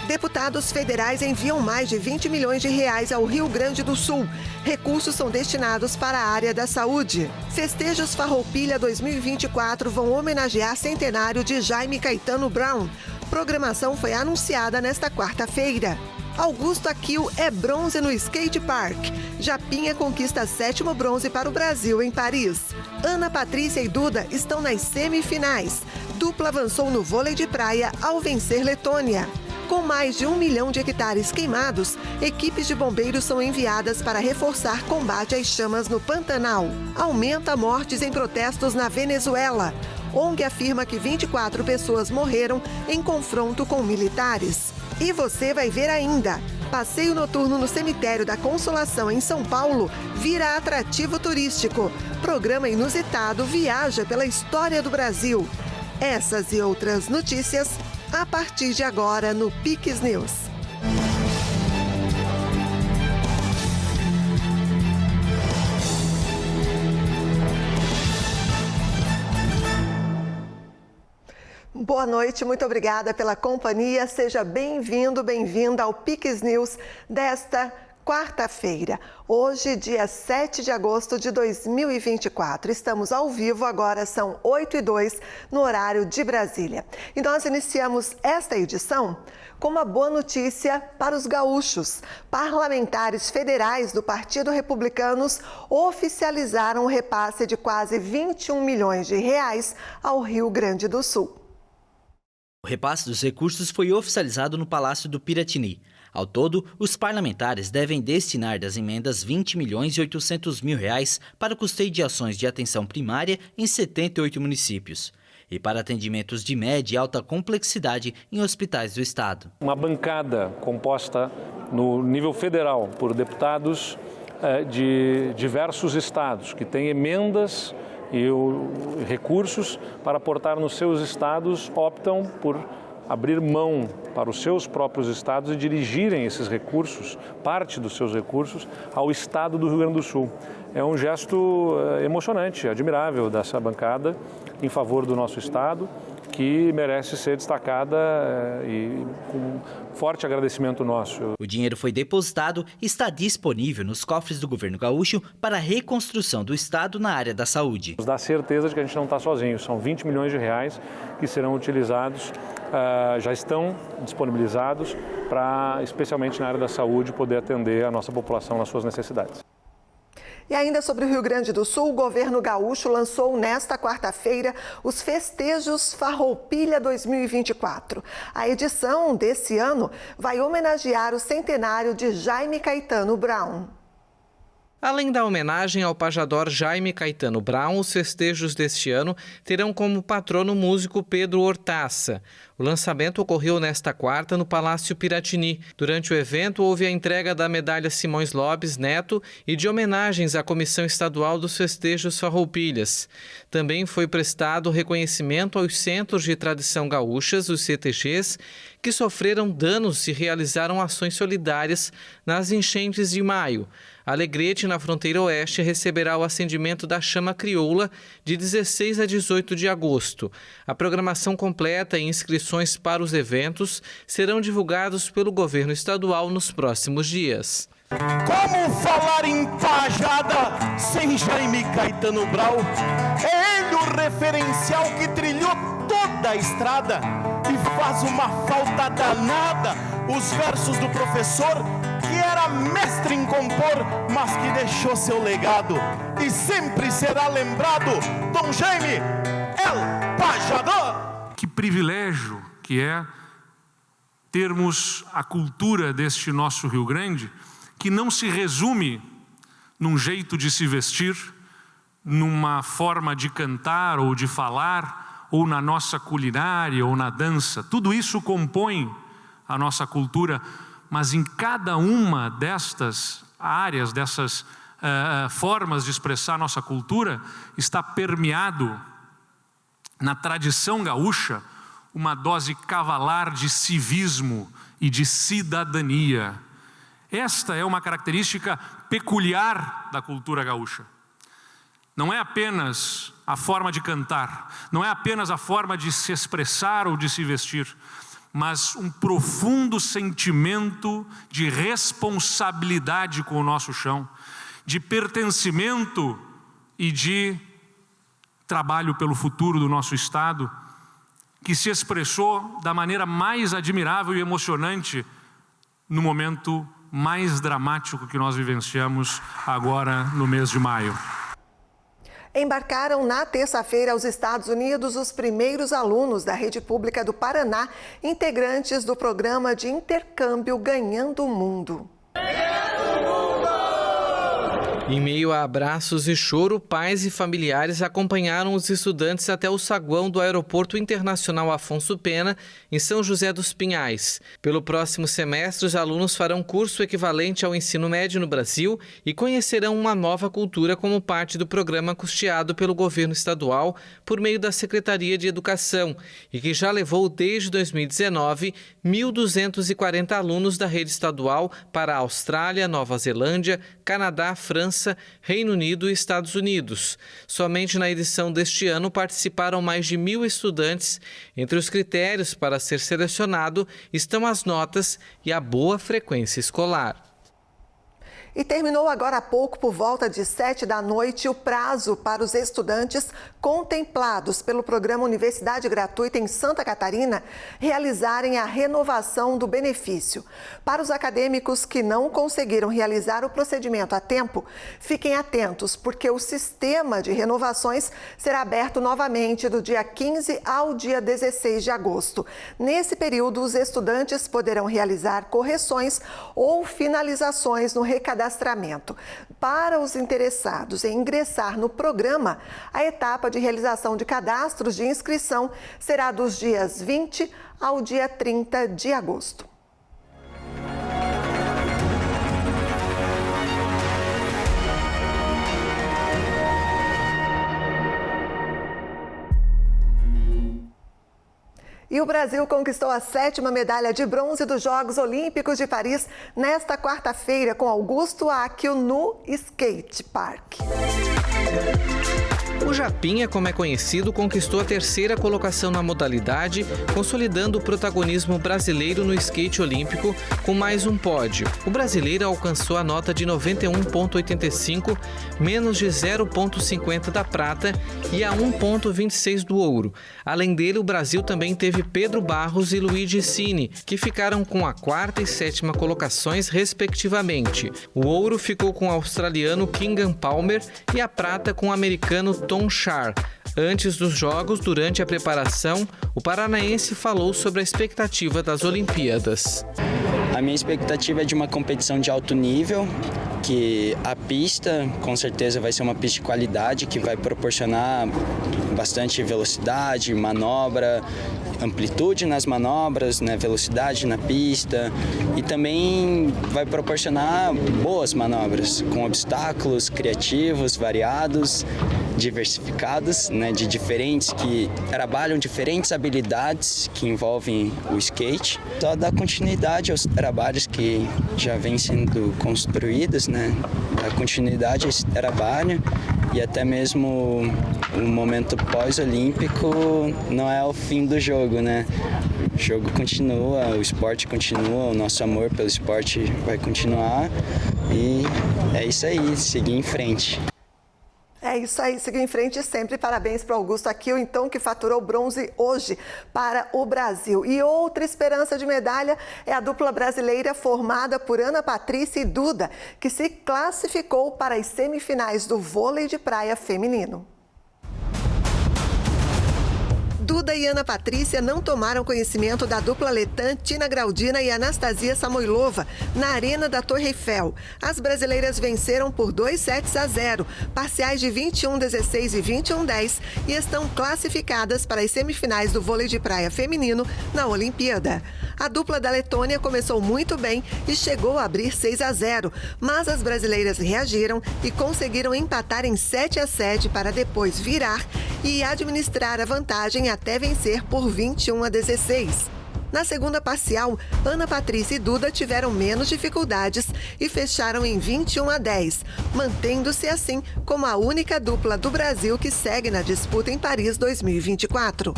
Deputados federais enviam mais de 20 milhões de reais ao Rio Grande do Sul. Recursos são destinados para a área da saúde. Festejos Farroupilha 2024 vão homenagear centenário de Jaime Caetano Brown. Programação foi anunciada nesta quarta-feira. Augusto Aquil é bronze no skate park. Japinha conquista 7º bronze para o Brasil em Paris. Ana Patrícia e Duda estão nas semifinais. Dupla avançou no vôlei de praia ao vencer Letônia. Com mais de 1 milhão de hectares queimados, equipes de bombeiros são enviadas para reforçar combate às chamas no Pantanal. Aumenta mortes em protestos na Venezuela. ONG afirma que 24 pessoas morreram em confronto com militares. E você vai ver ainda. Passeio noturno no Cemitério da Consolação, em São Paulo, vira atrativo turístico. Programa inusitado viaja pela história do Brasil. Essas e outras notícias a partir de agora no Piques News. Boa noite, muito obrigada pela companhia. Seja bem-vindo, bem-vinda ao Piques News desta quarta-feira. Hoje, dia 7 de agosto de 2024. Estamos ao vivo, agora são 8h02 no horário de Brasília. E nós iniciamos esta edição com uma boa notícia para os gaúchos. Parlamentares federais do Partido Republicanos oficializaram o repasse de quase 21 milhões de reais ao Rio Grande do Sul. O repasse dos recursos foi oficializado no Palácio do Piratini. Ao todo, os parlamentares devem destinar das emendas 20 milhões e 800 mil reais para o custeio de ações de atenção primária em 78 municípios e para atendimentos de média e alta complexidade em hospitais do estado. Uma bancada composta no nível federal por deputados de diversos estados que têm emendas e recursos para aportar nos seus estados, optam por abrir mão para os seus próprios estados e dirigirem esses recursos, parte dos seus recursos, ao estado do Rio Grande do Sul. É um gesto emocionante, admirável dessa bancada em favor do nosso estado, que merece ser destacada e com forte agradecimento nosso. O dinheiro foi depositado e está disponível nos cofres do governo gaúcho para a reconstrução do estado na área da saúde. Nos dá certeza de que a gente não está sozinho. São 20 milhões de reais que serão utilizados, já estão disponibilizados para, especialmente na área da saúde, poder atender a nossa população nas suas necessidades. E ainda sobre o Rio Grande do Sul, o governo gaúcho lançou nesta quarta-feira os Festejos Farroupilha 2024. A edição desse ano vai homenagear o centenário de Jaime Caetano Brown. Além da homenagem ao pajador Jaime Caetano Brown, os festejos deste ano terão como patrono o músico Pedro Hortaça. O lançamento ocorreu nesta quarta no Palácio Piratini. Durante o evento, houve a entrega da medalha Simões Lopes Neto e de homenagens à Comissão Estadual dos Festejos Farroupilhas. Também foi prestado reconhecimento aos Centros de Tradição Gaúchas, os CTGs, que sofreram danos e realizaram ações solidárias nas enchentes de maio. Alegrete, na fronteira oeste, receberá o acendimento da chama crioula de 16 a 18 de agosto. A programação completa e inscrições para os eventos serão divulgados pelo governo estadual nos próximos dias. Como falar em pajada sem Jaime Caetano Brown? É ele o referencial que trilhou toda a estrada e faz uma falta danada os versos do professor que era mestre em compor, mas que deixou seu legado e sempre será lembrado, Dom Jaime, El Pajador. Que privilégio que é termos a cultura deste nosso Rio Grande, que não se resume num jeito de se vestir, numa forma de cantar ou de falar, ou na nossa culinária ou na dança. Tudo isso compõe a nossa cultura, mas em cada uma destas áreas, dessas formas de expressar a nossa cultura, está permeado na tradição gaúcha uma dose cavalar de civismo e de cidadania. Esta é uma característica peculiar da cultura gaúcha. Não é apenas a forma de cantar, não é apenas a forma de se expressar ou de se vestir, mas um profundo sentimento de responsabilidade com o nosso chão, de pertencimento e de trabalho pelo futuro do nosso Estado, que se expressou da maneira mais admirável e emocionante no momento mais dramático que nós vivenciamos agora no mês de maio. Embarcaram na terça-feira aos Estados Unidos os primeiros alunos da Rede Pública do Paraná, integrantes do programa de intercâmbio Ganhando o Mundo. Em meio a abraços e choro, pais e familiares acompanharam os estudantes até o saguão do Aeroporto Internacional Afonso Pena, em São José dos Pinhais. Pelo próximo semestre, os alunos farão curso equivalente ao ensino médio no Brasil e conhecerão uma nova cultura como parte do programa custeado pelo governo estadual por meio da Secretaria de Educação e que já levou desde 2019 1.240 alunos da rede estadual para a Austrália, Nova Zelândia, Canadá, França, Reino Unido e Estados Unidos. Somente na edição deste ano participaram mais de 1.000 estudantes. Entre os critérios para ser selecionado estão as notas e a boa frequência escolar. E terminou agora há pouco, por volta de 7 da noite, o prazo para os estudantes contemplados pelo programa Universidade Gratuita em Santa Catarina realizarem a renovação do benefício. Para os acadêmicos que não conseguiram realizar o procedimento a tempo, fiquem atentos, porque o sistema de renovações será aberto novamente do dia 15 ao dia 16 de agosto. Nesse período, os estudantes poderão realizar correções ou finalizações no recadastramento. Para os interessados em ingressar no programa, a etapa de realização de cadastros de inscrição será dos dias 20 ao dia 30 de agosto. E o Brasil conquistou a 7ª medalha de bronze dos Jogos Olímpicos de Paris nesta quarta-feira com Augusto Áquio no Skate Park. O Japinha, como é conhecido, conquistou a 3ª colocação na modalidade, consolidando o protagonismo brasileiro no skate olímpico com mais um pódio. O brasileiro alcançou a nota de 91,85, menos de 0,50 da prata e a 1,26 do ouro. Além dele, o Brasil também teve Pedro Barros e Luigi Cini, que ficaram com a 4ª e 7ª colocações, respectivamente. O ouro ficou com o australiano Keegan Palmer e a prata com o americano Tom Shar. Antes dos Jogos, durante a preparação, o paranaense falou sobre a expectativa das Olimpíadas. A minha expectativa é de uma competição de alto nível, que a pista com certeza vai ser uma pista de qualidade, que vai proporcionar bastante velocidade, manobra, amplitude nas manobras, né, velocidade na pista, e também vai proporcionar boas manobras, com obstáculos criativos, variados, diversificados, né, de diferentes, que trabalham diferentes habilidades que envolvem o skate. Só dar continuidade aos trabalhos que já vêm sendo construídos, né, dar continuidade a esse trabalho, e até mesmo o momento pós-olímpico não é o fim do jogo, né? O jogo continua, o esporte continua, o nosso amor pelo esporte vai continuar, e é isso aí, seguir em frente. É isso aí, seguir em frente sempre. Parabéns para o Augusto Áquio, então, que faturou bronze hoje para o Brasil. E outra esperança de medalha é a dupla brasileira formada por Ana Patrícia e Duda, que se classificou para as semifinais do vôlei de praia feminino. Duda e Ana Patrícia não tomaram conhecimento da dupla letã Tina Graudina e Anastasia Samoilova na Arena da Torre Eiffel. As brasileiras venceram por 2-0, parciais de 21-16 e 21-10, e estão classificadas para as semifinais do vôlei de praia feminino na Olimpíada. A dupla da Letônia começou muito bem e chegou a abrir 6-0, mas as brasileiras reagiram e conseguiram empatar em 7-7 para depois virar e administrar a vantagem até vencer por 21-16. Na segunda parcial, Ana Patrícia e Duda tiveram menos dificuldades e fecharam em 21-10, mantendo-se assim como a única dupla do Brasil que segue na disputa em Paris 2024.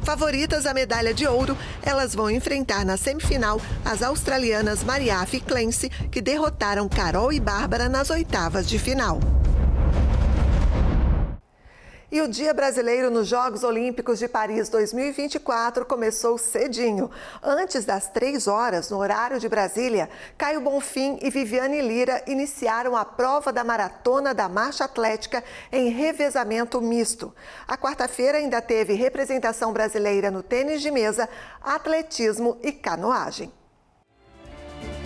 Favoritas à medalha de ouro, elas vão enfrentar na semifinal as australianas Mariafe e Clancy, que derrotaram Carol e Bárbara nas oitavas de final. E o Dia Brasileiro nos Jogos Olímpicos de Paris 2024 começou cedinho. Antes das 3 horas, no horário de Brasília, Caio Bonfim e Viviane Lira iniciaram a prova da maratona da marcha atlética em revezamento misto. A quarta-feira ainda teve representação brasileira no tênis de mesa, atletismo e canoagem.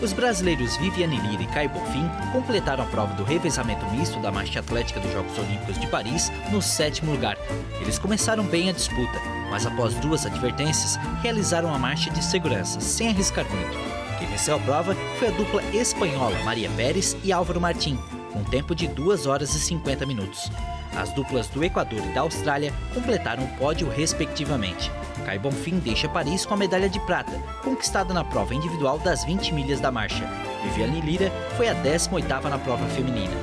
Os brasileiros Viviane Lira e Caio Bonfim completaram a prova do revezamento misto da marcha atlética dos Jogos Olímpicos de Paris no 7º lugar. Eles começaram bem a disputa, mas após 2 advertências, realizaram a marcha de segurança, sem arriscar muito. Quem venceu a prova foi a dupla espanhola Maria Pérez e Álvaro Martín, com um tempo de 2 horas e 50 minutos. As duplas do Equador e da Austrália completaram o pódio respectivamente. Caio Bonfim deixa Paris com a medalha de prata, conquistada na prova individual das 20 milhas da marcha. Viviane Lira foi a 18ª na prova feminina.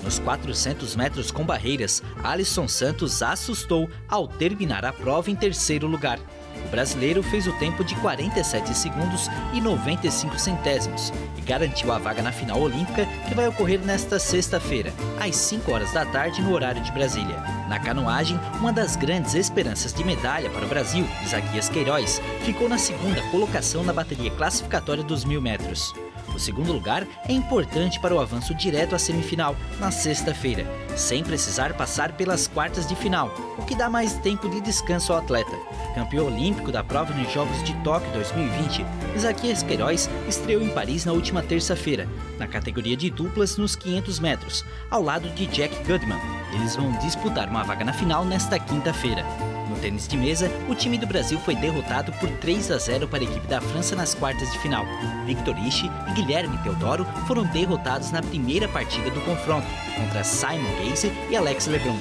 Nos 400 metros com barreiras, Alisson Santos assustou ao terminar a prova em 3º lugar. O brasileiro fez o tempo de 47 segundos e 95 centésimos e garantiu a vaga na final olímpica, que vai ocorrer nesta sexta-feira, às 5 horas da tarde, no horário de Brasília. Na canoagem, uma das grandes esperanças de medalha para o Brasil, Isaquias Queiroz, ficou na 2ª colocação na bateria classificatória dos 1.000 metros. O 2º lugar é importante para o avanço direto à semifinal, na sexta-feira, sem precisar passar pelas quartas de final, o que dá mais tempo de descanso ao atleta. Campeão olímpico da prova nos Jogos de Tóquio 2020, Isaquias Queiroz estreou em Paris na última terça-feira, na categoria de duplas nos 500 metros, ao lado de Jack Goodman. Eles vão disputar uma vaga na final nesta quinta-feira. No tênis de mesa, o time do Brasil foi derrotado por 3-0 para a equipe da França nas quartas de final. Victor Ishi e Guilherme Teodoro foram derrotados na primeira partida do confronto, contra Simon Geyser e Alex Lebrun.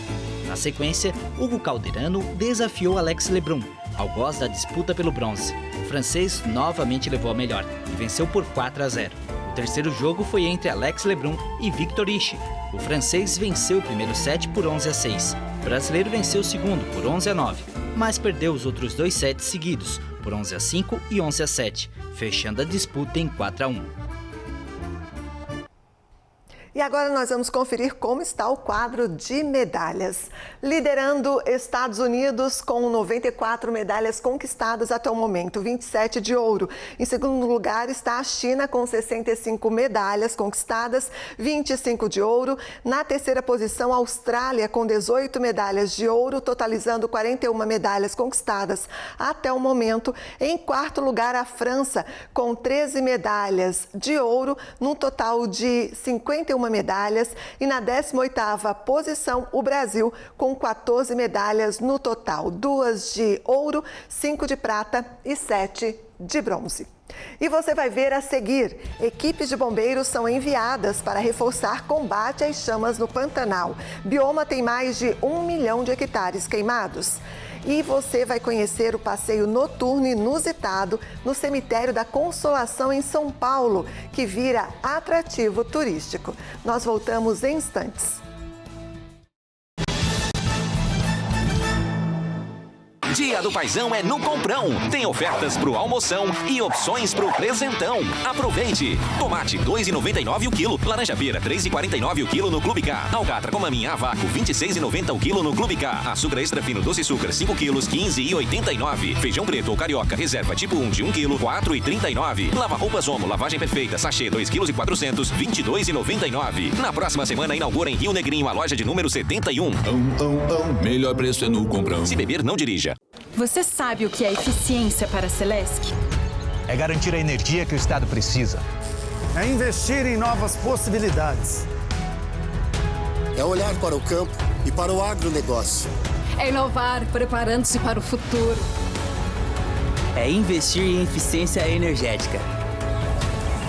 Na sequência, Hugo Calderano desafiou Alex Lebrun, algoz da disputa pelo bronze. O francês novamente levou a melhor e venceu por 4-0. O terceiro jogo foi entre Alex Lebrun e Victor Ishi. O francês venceu o primeiro set por 11-6. O brasileiro venceu o segundo por 11-9, mas perdeu os outros 2 sets seguidos por 11-5 e 11-7, fechando a disputa em 4-1. E agora nós vamos conferir como está o quadro de medalhas. Liderando Estados Unidos com 94 medalhas conquistadas até o momento, 27 de ouro. Em segundo lugar está a China com 65 medalhas conquistadas, 25 de ouro. Na terceira posição, a Austrália com 18 medalhas de ouro, totalizando 41 medalhas conquistadas até o momento. Em quarto lugar, a França com 13 medalhas de ouro, num total de 51 medalhas, e na 18ª posição o Brasil com 14 medalhas no total, 2 de ouro, 5 de prata e 7 de bronze. E você vai ver a seguir: equipes de bombeiros são enviadas para reforçar combate às chamas no Pantanal. Bioma tem mais de 1 milhão de hectares queimados. E você vai conhecer o passeio noturno inusitado no Cemitério da Consolação, em São Paulo, que vira atrativo turístico. Nós voltamos em instantes. Dia do Paizão é no Comprão. Tem ofertas pro almoção e opções pro presentão. Aproveite! Tomate 2,99 o quilo. Laranja pera 3,49 o quilo no Clube K. Alcatra com maminha a vácuo 26,90 o quilo no Clube K. Açúcar extra fino doce açúcar 5 quilos 15,89. Feijão preto ou carioca reserva tipo 1 de 1 quilo 4,39. Lava roupas Omo lavagem perfeita sachê 2,4 kg 22,99. Na próxima semana inaugura em Rio Negrinho a loja de número 71. Melhor preço é no Comprão. Se beber, não dirija. Você sabe o que é eficiência para a Celesc? É garantir a energia que o Estado precisa. É investir em novas possibilidades. É olhar para o campo e para o agronegócio. É inovar, preparando-se para o futuro. É investir em eficiência energética.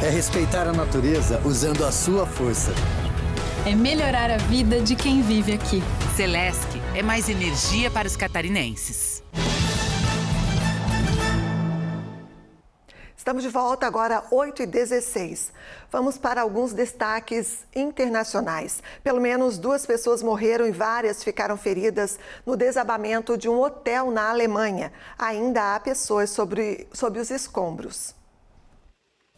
É respeitar a natureza usando a sua força. É melhorar a vida de quem vive aqui. Celesc é mais energia para os catarinenses. Estamos de volta agora, 8h16. Vamos para alguns destaques internacionais. Pelo menos 2 pessoas morreram e várias ficaram feridas no desabamento de um hotel na Alemanha. Ainda há pessoas sob os escombros.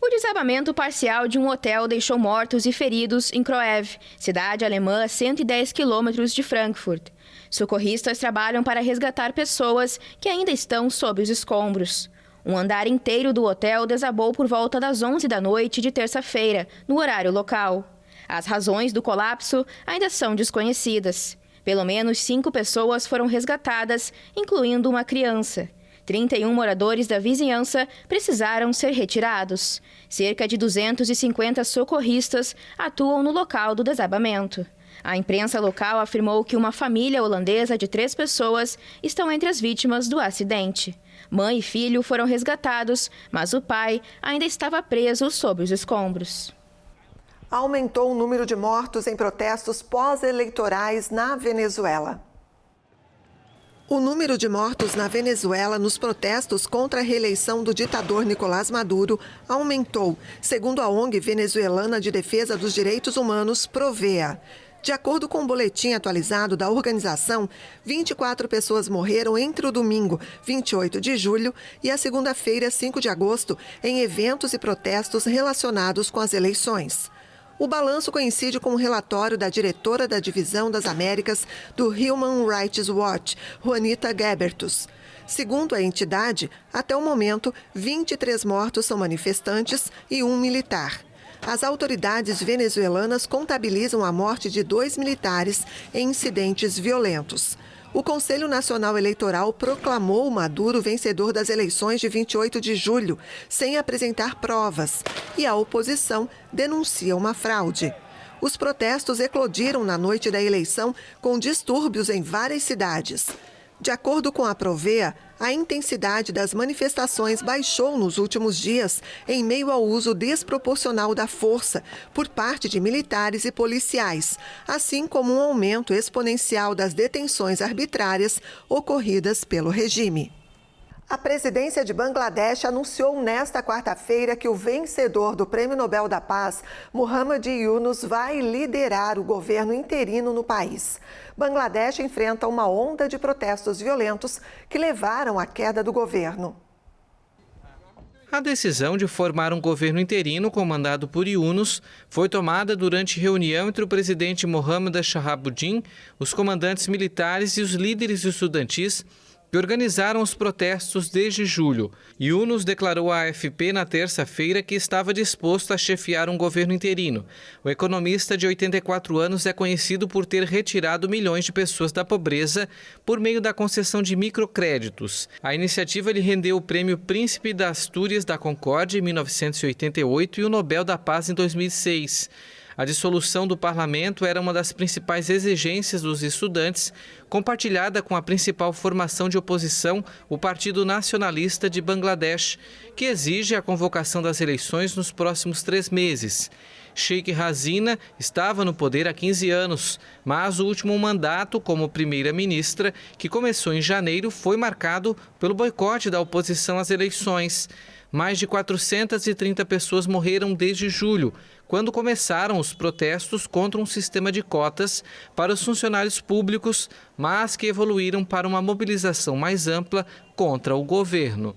O desabamento parcial de um hotel deixou mortos e feridos em Kroev, cidade alemã a 110 quilômetros de Frankfurt. Socorristas trabalham para resgatar pessoas que ainda estão sob os escombros. Um andar inteiro do hotel desabou por volta das 11 da noite de terça-feira, no horário local. As razões do colapso ainda são desconhecidas. Pelo menos 5 pessoas foram resgatadas, incluindo uma criança. 31 moradores da vizinhança precisaram ser retirados. Cerca de 250 socorristas atuam no local do desabamento. A imprensa local afirmou que uma família holandesa de 3 pessoas estão entre as vítimas do acidente. Mãe e filho foram resgatados, mas o pai ainda estava preso sob os escombros. Aumentou o número de mortos em protestos pós-eleitorais na Venezuela. O número de mortos na Venezuela nos protestos contra a reeleição do ditador Nicolás Maduro aumentou, segundo a ONG venezuelana de defesa dos direitos humanos, Provea. De acordo com o boletim atualizado da organização, 24 pessoas morreram entre o domingo, 28 de julho, e a segunda-feira, 5 de agosto, em eventos e protestos relacionados com as eleições. O balanço coincide com o relatório da diretora da Divisão das Américas do Human Rights Watch, Juanita Gebertus. Segundo a entidade, até o momento, 23 mortos são manifestantes e 1 militar. As autoridades venezuelanas contabilizam a morte de 2 militares em incidentes violentos. O Conselho Nacional Eleitoral proclamou Maduro vencedor das eleições de 28 de julho, sem apresentar provas, e a oposição denuncia uma fraude. Os protestos eclodiram na noite da eleição com distúrbios em várias cidades. De acordo com a Provea, a intensidade das manifestações baixou nos últimos dias em meio ao uso desproporcional da força por parte de militares e policiais, assim como um aumento exponencial das detenções arbitrárias ocorridas pelo regime. A presidência de Bangladesh anunciou nesta quarta-feira que o vencedor do Prêmio Nobel da Paz, Muhammad Yunus, vai liderar o governo interino no país. Bangladesh enfrenta uma onda de protestos violentos que levaram à queda do governo. A decisão de formar um governo interino comandado por Yunus foi tomada durante reunião entre o presidente Mohammad Shahabuddin, os comandantes militares e os líderes estudantis que organizaram os protestos desde julho. Yunus declarou à AFP na terça-feira que estava disposto a chefiar um governo interino. O economista de 84 anos é conhecido por ter retirado milhões de pessoas da pobreza por meio da concessão de microcréditos. A iniciativa lhe rendeu o Prêmio Príncipe da Astúrias da Concórdia em 1988 e o Nobel da Paz em 2006. A dissolução do parlamento era uma das principais exigências dos estudantes, compartilhada com a principal formação de oposição, o Partido Nacionalista de Bangladesh, que exige a convocação das eleições nos próximos 3 meses. Sheikh Hasina estava no poder há 15 anos, mas o último mandato como primeira-ministra, que começou em janeiro, foi marcado pelo boicote da oposição às eleições. Mais de 430 pessoas morreram desde julho, quando começaram os protestos contra um sistema de cotas para os funcionários públicos, mas que evoluíram para uma mobilização mais ampla contra o governo.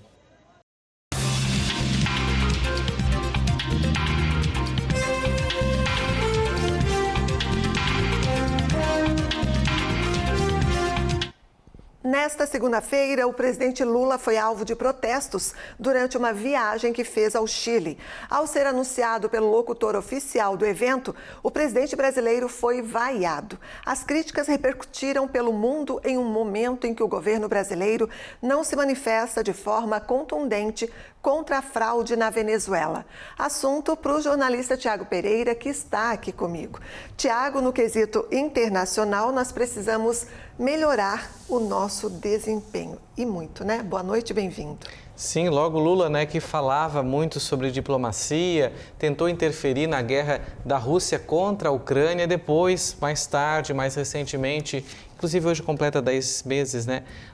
Nesta segunda-feira, o presidente Lula foi alvo de protestos durante uma viagem que fez ao Chile. Ao ser anunciado pelo locutor oficial do evento, o presidente brasileiro foi vaiado. As críticas repercutiram pelo mundo em um momento em que o governo brasileiro não se manifesta de forma contundente contra a fraude na Venezuela. Assunto para o jornalista Tiago Pereira, que está aqui comigo. Tiago, no quesito internacional, nós precisamos melhorar o nosso desempenho. E muito, né? Boa noite, bem-vindo. Sim, logo Lula, que falava muito sobre diplomacia, tentou interferir na guerra da Rússia contra a Ucrânia, depois, mais tarde, mais recentemente, inclusive hoje completa 10 meses,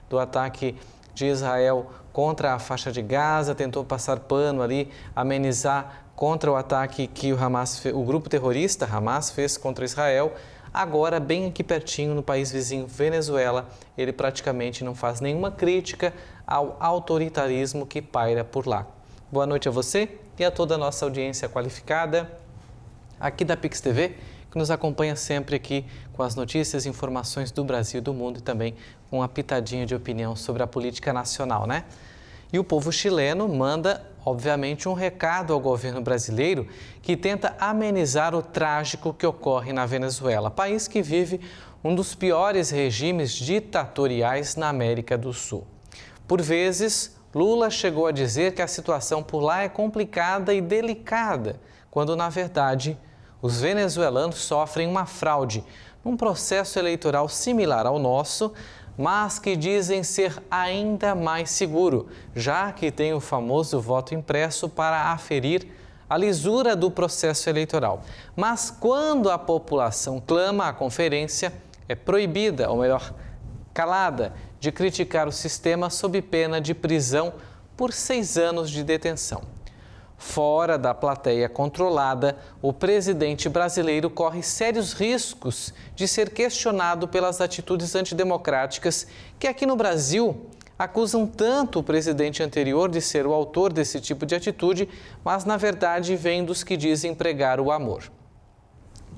do ataque de Israel contra a faixa de Gaza, tentou passar pano ali, amenizar contra o ataque que o grupo terrorista Hamas fez contra Israel. Agora, bem aqui pertinho, no país vizinho Venezuela, ele praticamente não faz nenhuma crítica ao autoritarismo que paira por lá. Boa noite a você e a toda a nossa audiência qualificada aqui da Pix TV, que nos acompanha sempre aqui com as notícias e informações do Brasil e do mundo e também com uma pitadinha de opinião sobre a política nacional, né? E o povo chileno manda, obviamente, um recado ao governo brasileiro que tenta amenizar o trágico que ocorre na Venezuela, país que vive um dos piores regimes ditatoriais na América do Sul. Por vezes, Lula chegou a dizer que a situação por lá é complicada e delicada, quando, na verdade, os venezuelanos sofrem uma fraude num processo eleitoral similar ao nosso, mas que dizem ser ainda mais seguro, já que tem o famoso voto impresso para aferir a lisura do processo eleitoral. Mas quando a população clama à conferência, é proibida, ou melhor, calada, de criticar o sistema sob pena de prisão por 6 anos de detenção. Fora da plateia controlada, o presidente brasileiro corre sérios riscos de ser questionado pelas atitudes antidemocráticas que aqui no Brasil acusam tanto o presidente anterior de ser o autor desse tipo de atitude, mas na verdade vem dos que dizem pregar o amor.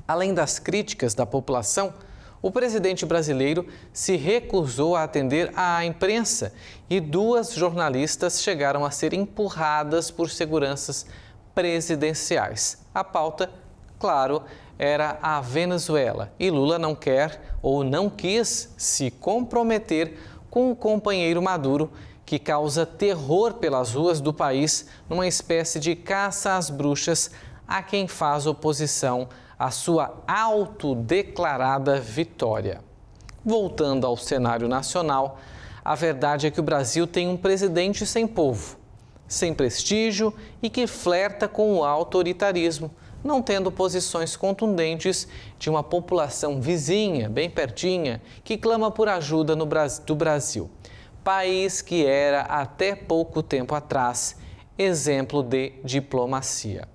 Além das críticas da população, o presidente brasileiro se recusou a atender à imprensa e 2 jornalistas chegaram a ser empurradas por seguranças presidenciais. A pauta, claro, era a Venezuela e Lula não quer ou não quis se comprometer com o companheiro Maduro, que causa terror pelas ruas do país numa espécie de caça às bruxas a quem faz oposição à sua autodeclarada vitória. Voltando ao cenário nacional, a verdade é que o Brasil tem um presidente sem povo, sem prestígio e que flerta com o autoritarismo, não tendo posições contundentes de uma população vizinha, bem pertinha, que clama por ajuda do Brasil. País que era, até pouco tempo atrás, exemplo de diplomacia.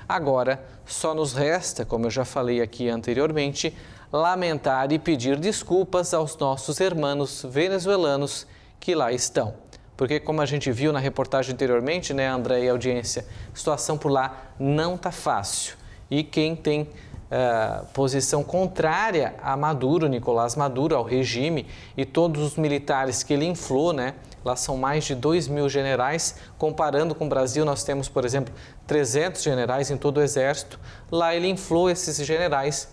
Agora, só nos resta, como eu já falei aqui anteriormente, lamentar e pedir desculpas aos nossos irmãos venezuelanos que lá estão. Porque, como a gente viu na reportagem anteriormente, né, André e audiência, a situação por lá não está fácil. E quem tem posição contrária a Maduro, Nicolás Maduro, ao regime e todos os militares que ele inflou, né? Lá são mais de 2.000 generais. Comparando com o Brasil, nós temos, por exemplo, 300 generais em todo o exército. Lá ele inflou esses generais,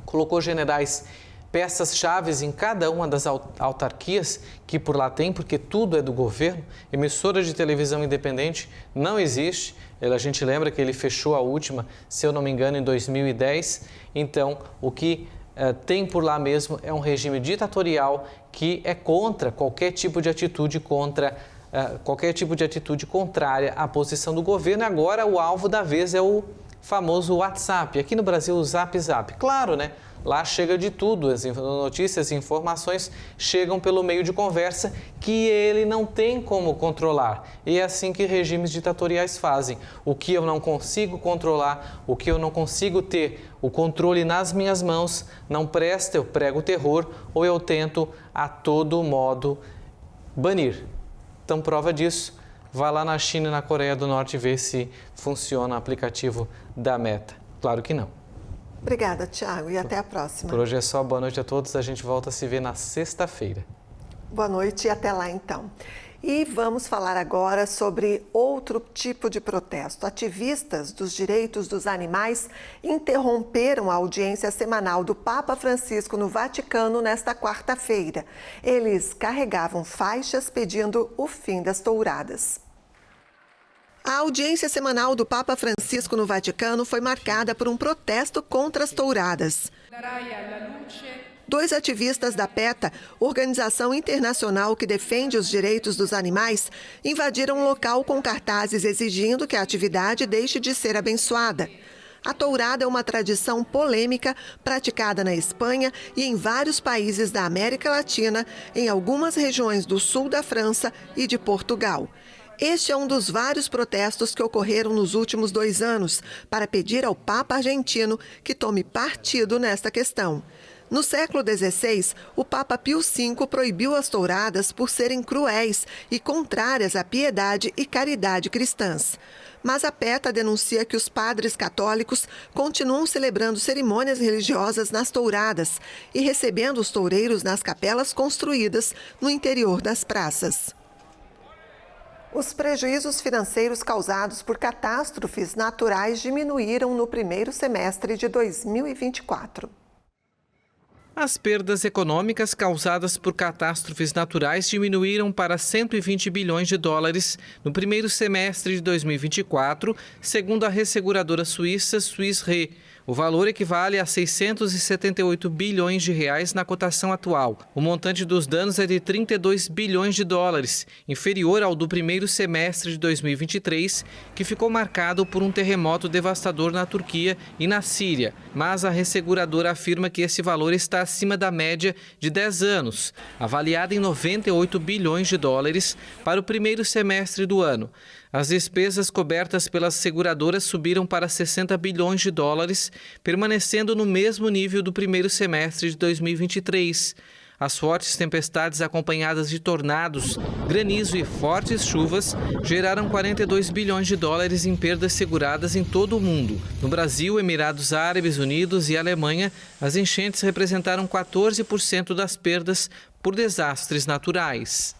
colocou generais peças-chaves em cada uma das autarquias que por lá tem, porque tudo é do governo. Emissora de televisão independente não existe. A gente lembra que ele fechou a última, se eu não me engano, em 2010. Então, o que tem por lá mesmo é um regime ditatorial que é contra qualquer tipo de atitude contrária à posição do governo. Agora, o alvo da vez é o famoso WhatsApp. Aqui no Brasil, o Zap Zap. Claro, né? Lá chega de tudo, as notícias e informações chegam pelo meio de conversa que ele não tem como controlar. E é assim que regimes ditatoriais fazem. O que eu não consigo controlar, o que eu não consigo ter o controle nas minhas mãos, não presta, eu prego terror ou eu tento a todo modo banir. Então, prova disso, vá lá na China e na Coreia do Norte ver se funciona o aplicativo da Meta. Claro que não. Obrigada, Thiago, e até a próxima. Por hoje é só. Boa noite a todos. A gente volta a se ver na sexta-feira. Boa noite e até lá, então. E vamos falar agora sobre outro tipo de protesto. Ativistas dos direitos dos animais interromperam a audiência semanal do Papa Francisco no Vaticano nesta quarta-feira. Eles carregavam faixas pedindo o fim das touradas. A audiência semanal do Papa Francisco no Vaticano foi marcada por um protesto contra as touradas. 2 ativistas da PETA, organização internacional que defende os direitos dos animais, invadiram um local com cartazes exigindo que a atividade deixe de ser abençoada. A tourada é uma tradição polêmica praticada na Espanha e em vários países da América Latina, em algumas regiões do sul da França e de Portugal. Este é um dos vários protestos que ocorreram nos últimos 2 anos para pedir ao Papa argentino que tome partido nesta questão. No século XVI, o Papa Pio V proibiu as touradas por serem cruéis e contrárias à piedade e caridade cristãs. Mas a PETA denuncia que os padres católicos continuam celebrando cerimônias religiosas nas touradas e recebendo os toureiros nas capelas construídas no interior das praças. Os prejuízos financeiros causados por catástrofes naturais diminuíram no primeiro semestre de 2024. As perdas econômicas causadas por catástrofes naturais diminuíram para 120 bilhões de dólares no primeiro semestre de 2024, segundo a resseguradora suíça Swiss Re. O valor equivale a 678 bilhões de reais na cotação atual. O montante dos danos é de 32 bilhões de dólares, inferior ao do primeiro semestre de 2023, que ficou marcado por um terremoto devastador na Turquia e na Síria. Mas a resseguradora afirma que esse valor está acima da média de 10 anos, avaliada em 98 bilhões de dólares para o primeiro semestre do ano. As despesas cobertas pelas seguradoras subiram para 60 bilhões de dólares, permanecendo no mesmo nível do primeiro semestre de 2023. As fortes tempestades acompanhadas de tornados, granizo e fortes chuvas geraram 42 bilhões de dólares em perdas seguradas em todo o mundo. No Brasil, Emirados Árabes Unidos e Alemanha, as enchentes representaram 14% das perdas por desastres naturais.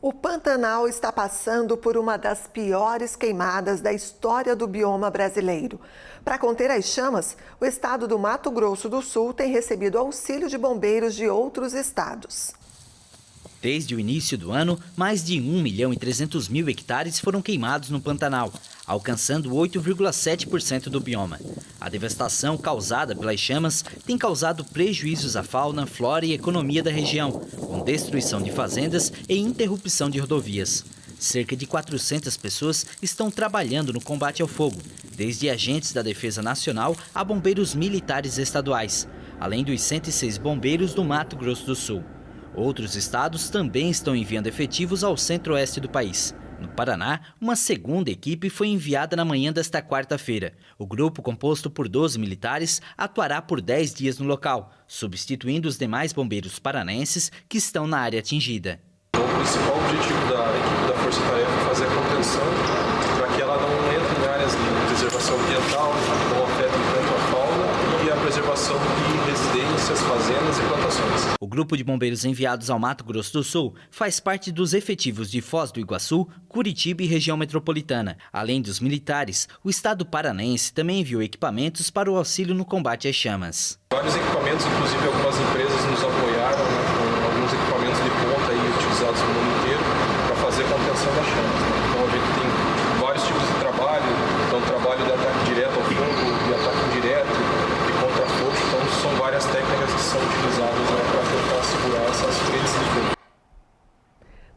O Pantanal está passando por uma das piores queimadas da história do bioma brasileiro. Para conter as chamas, o estado do Mato Grosso do Sul tem recebido auxílio de bombeiros de outros estados. Desde o início do ano, mais de 1.300.000 hectares foram queimados no Pantanal, alcançando 8,7% do bioma. A devastação causada pelas chamas tem causado prejuízos à fauna, flora e economia da região, com destruição de fazendas e interrupção de rodovias. Cerca de 400 pessoas estão trabalhando no combate ao fogo, desde agentes da Defesa Nacional a bombeiros militares estaduais, além dos 106 bombeiros do Mato Grosso do Sul. Outros estados também estão enviando efetivos ao centro-oeste do país. No Paraná, uma segunda equipe foi enviada na manhã desta quarta-feira. O grupo, composto por 12 militares, atuará por 10 dias no local, substituindo os demais bombeiros paranaenses que estão na área atingida. O principal objetivo da equipe da Força Tarefa é fazer a contenção para que ela não entre em áreas de preservação ambiental, não afetem tanto a fauna e a preservação de residências, fazendas e plantações. O grupo de bombeiros enviados ao Mato Grosso do Sul faz parte dos efetivos de Foz do Iguaçu, Curitiba e região metropolitana. Além dos militares, o estado paranaense também enviou equipamentos para o auxílio no combate às chamas. Vários equipamentos, inclusive algumas empresas nos apoiaram, com alguns equipamentos de ponta aí utilizados no mundo inteiro para fazer a contenção das chamas. Então a gente tem vários tipos de trabalho, então trabalho de ataque direto ao fogo, de ataque indireto, de contra-fogo, então são várias técnicas que são utilizadas para tentar segurar essas frentes de fogo.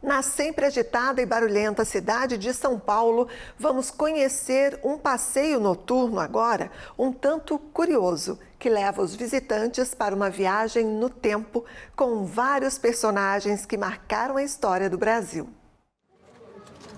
Na sempre agitada e barulhenta cidade de São Paulo, vamos conhecer um passeio noturno agora, um tanto curioso, que leva os visitantes para uma viagem no tempo com vários personagens que marcaram a história do Brasil.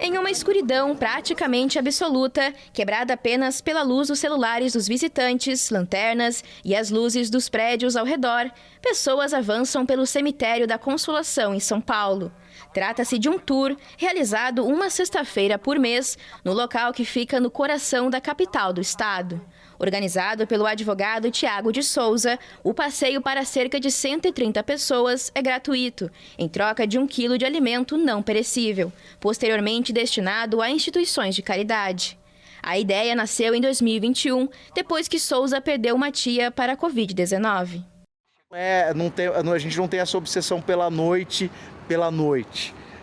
Em uma escuridão praticamente absoluta, quebrada apenas pela luz dos celulares dos visitantes, lanternas e as luzes dos prédios ao redor, pessoas avançam pelo cemitério da Consolação em São Paulo. Trata-se de um tour realizado uma sexta-feira por mês no local que fica no coração da capital do estado. Organizado pelo advogado Tiago de Souza, o passeio para cerca de 130 pessoas é gratuito, em troca de 1 quilo de alimento não perecível, posteriormente destinado a instituições de caridade. A ideia nasceu em 2021, depois que Souza perdeu uma tia para a Covid-19. A gente não tem essa obsessão pela noite.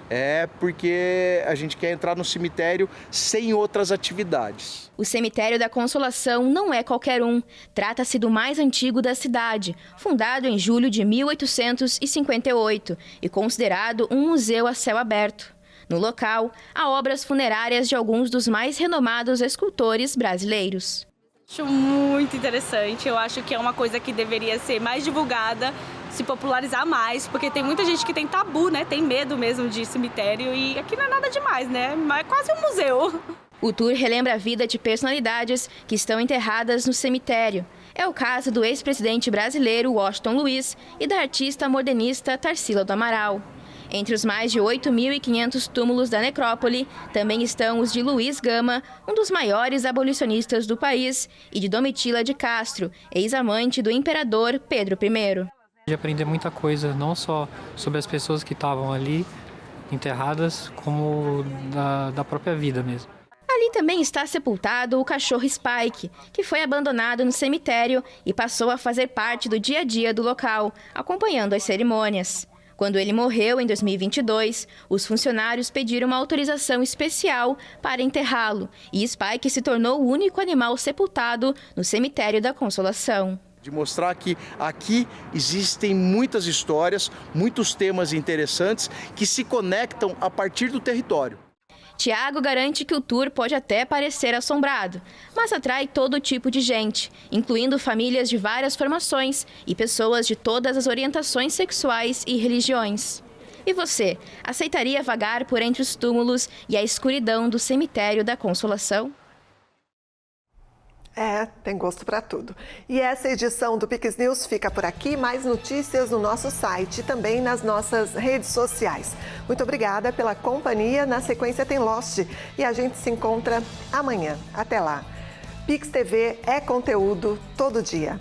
É porque a gente quer entrar no cemitério sem outras atividades. O cemitério da Consolação não é qualquer um. Trata-se do mais antigo da cidade, fundado em julho de 1858 e considerado um museu a céu aberto. No local, há obras funerárias de alguns dos mais renomados escultores brasileiros. Acho muito interessante, eu acho que é uma coisa que deveria ser mais divulgada, se popularizar mais, porque tem muita gente que tem tabu, né? Tem medo mesmo de cemitério e aqui não é nada demais, né? Mas é quase um museu. O tour relembra a vida de personalidades que estão enterradas no cemitério. É o caso do ex-presidente brasileiro Washington Luiz e da artista modernista Tarsila do Amaral. Entre os mais de 8.500 túmulos da necrópole, também estão os de Luiz Gama, um dos maiores abolicionistas do país, e de Domitila de Castro, ex-amante do imperador Pedro I. De aprender muita coisa, não só sobre as pessoas que estavam ali enterradas, como da própria vida mesmo. Ali também está sepultado o cachorro Spike, que foi abandonado no cemitério e passou a fazer parte do dia a dia do local, acompanhando as cerimônias. Quando ele morreu em 2022, os funcionários pediram uma autorização especial para enterrá-lo e Spike se tornou o único animal sepultado no cemitério da Consolação. De mostrar que aqui existem muitas histórias, muitos temas interessantes que se conectam a partir do território. Tiago garante que o tour pode até parecer assombrado, mas atrai todo tipo de gente, incluindo famílias de várias formações e pessoas de todas as orientações sexuais e religiões. E você, aceitaria vagar por entre os túmulos e a escuridão do cemitério da Consolação? Tem gosto para tudo. E essa edição do Pix News fica por aqui. Mais notícias no nosso site e também nas nossas redes sociais. Muito obrigada pela companhia. Na sequência tem Lost e a gente se encontra amanhã. Até lá. Pix TV é conteúdo todo dia.